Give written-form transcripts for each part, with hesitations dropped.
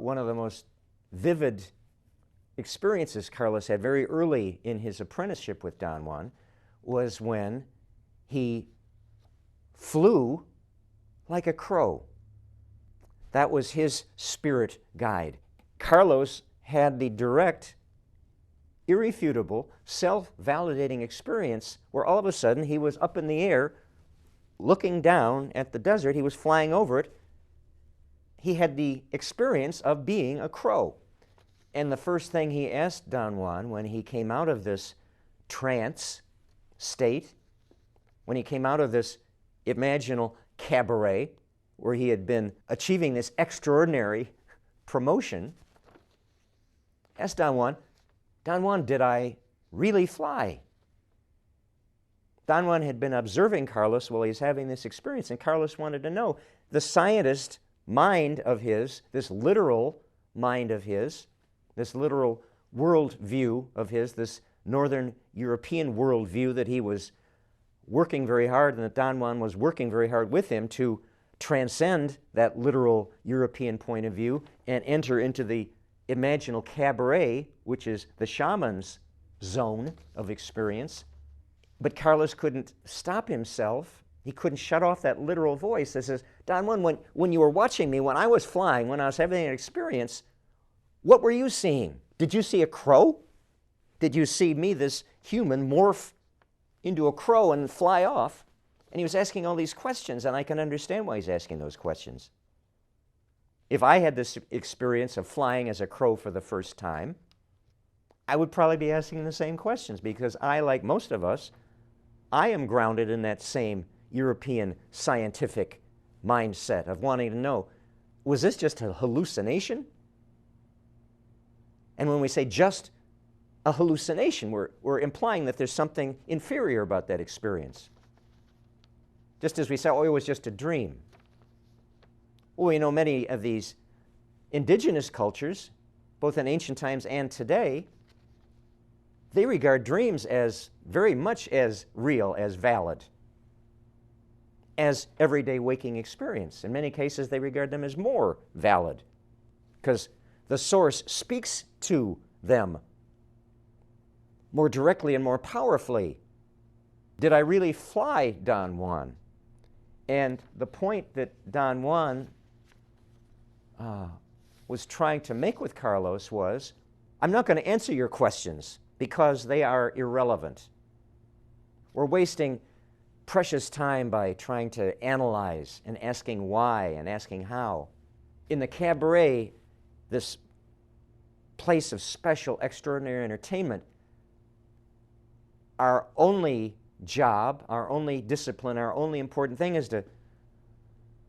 One of the most vivid experiences Carlos had very early in his apprenticeship with Don Juan was when he flew like a crow. That was his spirit guide. Carlos had the direct, irrefutable, self-validating experience where all of a sudden he was up in the air looking down at the desert. He was flying over it. He had the experience of being a crow. And the first thing he asked Don Juan when he came out of this trance state, when he came out of this imaginal cabaret where he had been achieving this extraordinary promotion, asked Don Juan, did I really fly? Don Juan had been observing Carlos while he was having this experience, and Carlos wanted to know. The scientist mind of his, this literal mind of his, this literal world view of his, this Northern European world view that he was working very hard and that Don Juan was working very hard with him to transcend that literal European point of view and enter into the imaginal cabaret, which is the shaman's zone of experience. But Carlos couldn't stop himself. He couldn't shut off that literal voice that says, Don Juan, when you were watching me, when I was flying, when I was having an experience, what were you seeing? Did you see a crow? Did you see me, this human, morph into a crow and fly off? And he was asking all these questions, and I can understand why he's asking those questions. If I had this experience of flying as a crow for the first time, I would probably be asking the same questions because I, like most of us, I am grounded in that same European scientific mindset of wanting to know, was this just a hallucination? And when we say just a hallucination, we're implying that there's something inferior about that experience. Just as we say, oh, it was just a dream. Well, you know, many of these indigenous cultures, both in ancient times and today, they regard dreams as very much as real, as valid, as everyday waking experience. In many cases, they regard them as more valid because the source speaks to them more directly and more powerfully. Did I really fly, Don Juan? And the point that Don Juan was trying to make with Carlos was, I'm not going to answer your questions because they are irrelevant. We're wasting precious time by trying to analyze and asking why and asking how. In the cabaret, this place of special, extraordinary entertainment, our only job, our only discipline, our only important thing is to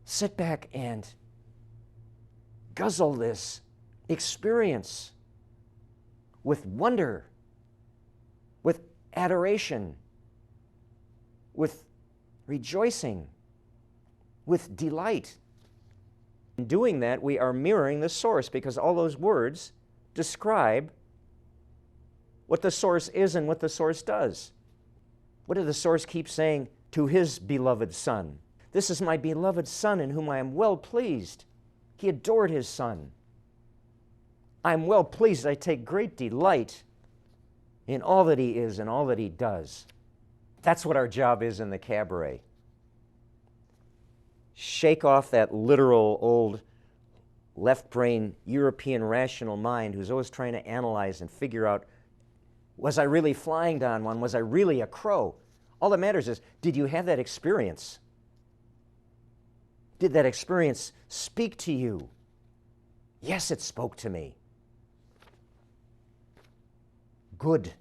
sit back and guzzle this experience with wonder, with adoration, with rejoicing, with delight. In doing that, we are mirroring the source because all those words describe what the source is and what the source does. What did the source keep saying to his beloved son? This is my beloved son in whom I am well pleased. He adored his son. I am well pleased. I take great delight in all that he is and all that he does. That's what our job is in the cabaret. Shake off that literal old left-brain European rational mind who's always trying to analyze and figure out, was I really flying, Don Juan? Was I really a crow? All that matters is, did you have that experience? Did that experience speak to you? Yes, it spoke to me. Good.